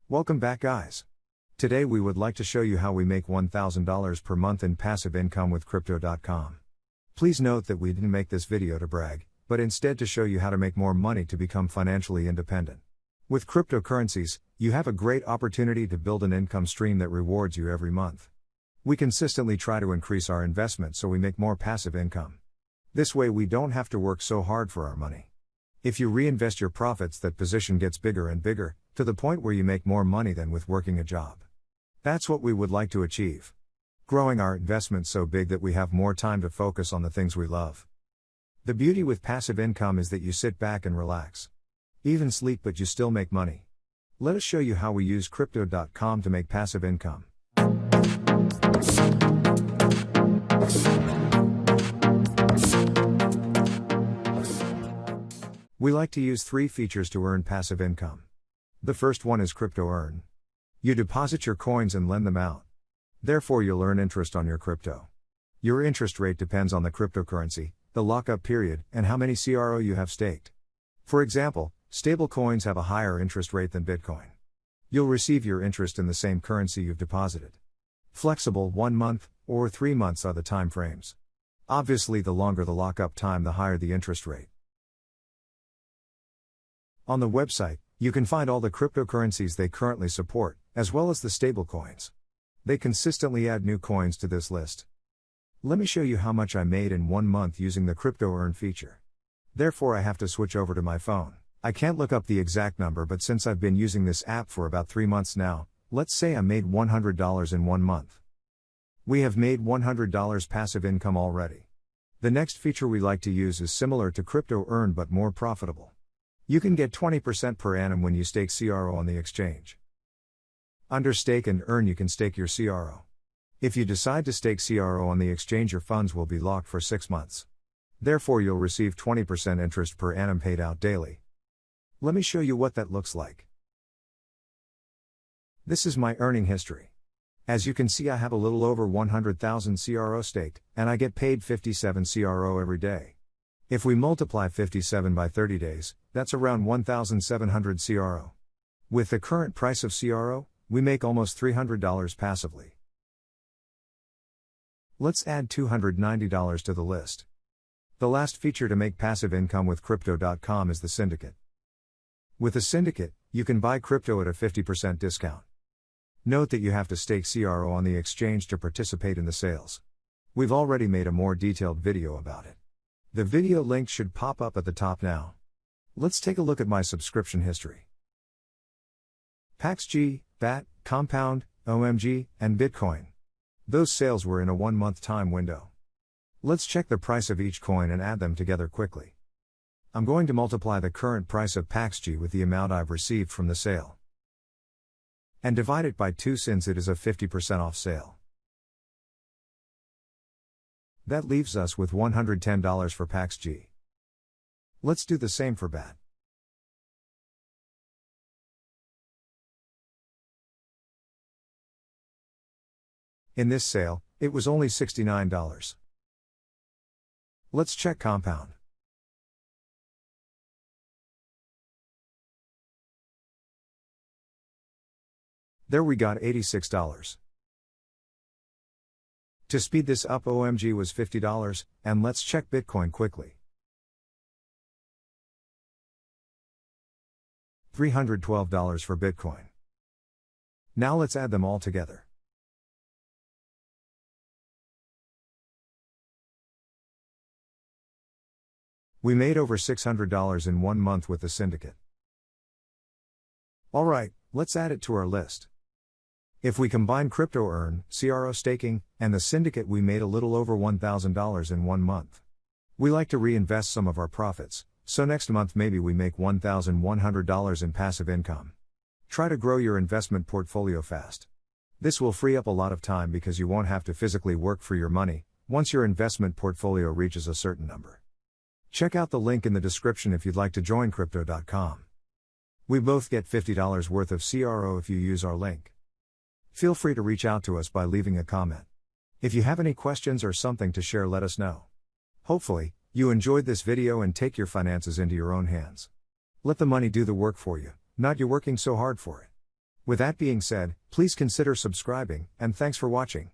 Welcome back, guys. Today we would like to show you how we make $1,000 per month in passive income with Crypto.com. Please note that we didn't make this video to brag, but instead to show you how to make more money to become financially independent. With cryptocurrencies, you have a great opportunity to build an income stream that rewards you every month. We consistently try to increase our investment so we make more passive income. This way we don't have to work so hard for our money. If you reinvest your profits, that position gets bigger and bigger, to the point where you make more money than with working a job. That's what we would like to achieve. Growing our investment so big that we have more time to focus on the things we love. The beauty with passive income is that you sit back and relax. Even sleep, but you still make money. Let us show you how we use Crypto.com to make passive income. We like to use 3 features to earn passive income. The first one is Crypto Earn. You deposit your coins and lend them out. Therefore you'll earn interest on your crypto. Your interest rate depends on the cryptocurrency, the lockup period, and how many CRO you have staked. For example, stable coins have a higher interest rate than Bitcoin. You'll receive your interest in the same currency you've deposited. Flexible 1 month, or 3 months are the time frames. Obviously, the longer the lockup time, the higher the interest rate. On the website, you can find all the cryptocurrencies they currently support, as well as the stable coins. They consistently add new coins to this list. Let me show you how much I made in 1 month using the Crypto Earn feature. Therefore I have to switch over to my phone. I can't look up the exact number, but since I've been using this app for about 3 months now, let's say I made $100 in 1 month. We have made $100 passive income already. The next feature we like to use is similar to Crypto Earn but more profitable. You can get 20% per annum when you stake CRO on the exchange. Under Stake and Earn you can stake your CRO. If you decide to stake CRO on the exchange, your funds will be locked for 6 months. Therefore you'll receive 20% interest per annum paid out daily. Let me show you what that looks like. This is my earning history. As you can see, I have a little over 100,000 CRO staked, and I get paid 57 CRO every day. If we multiply 57 by 30 days, that's around 1,700 CRO. With the current price of CRO, we make almost $300 passively. Let's add $290 to the list. The last feature to make passive income with Crypto.com is the Syndicate. With the Syndicate, you can buy crypto at a 50% discount. Note that you have to stake CRO on the exchange to participate in the sales. We've already made a more detailed video about it. The video link should pop up at the top now. Let's take a look at my subscription history. PaxG, BAT, Compound, OMG, and Bitcoin. Those sales were in a 1-month time window. Let's check the price of each coin and add them together quickly. I'm going to multiply the current price of PaxG with the amount I've received from the sale. And divide it by 2 since it is a 50% off sale. That leaves us with $110 for PaxG. Let's do the same for BAT. In this sale, it was only $69. Let's check Compound. There we got $86. To speed this up, OMG was $50, and let's check Bitcoin quickly. $312 for Bitcoin. Now let's add them all together. We made over $600 in 1 month with the Syndicate. Alright, let's add it to our list. If we combine Crypto Earn, CRO staking, and the Syndicate, we made a little over $1,000 in 1 month. We like to reinvest some of our profits, so next month maybe we make $1,100 in passive income. Try to grow your investment portfolio fast. This will free up a lot of time because you won't have to physically work for your money once your investment portfolio reaches a certain number. Check out the link in the description if you'd like to join Crypto.com. We both get $50 worth of CRO if you use our link. Feel free to reach out to us by leaving a comment. If you have any questions or something to share, let us know. Hopefully, you enjoyed this video and take your finances into your own hands. Let the money do the work for you, not you working so hard for it. With that being said, please consider subscribing, and thanks for watching.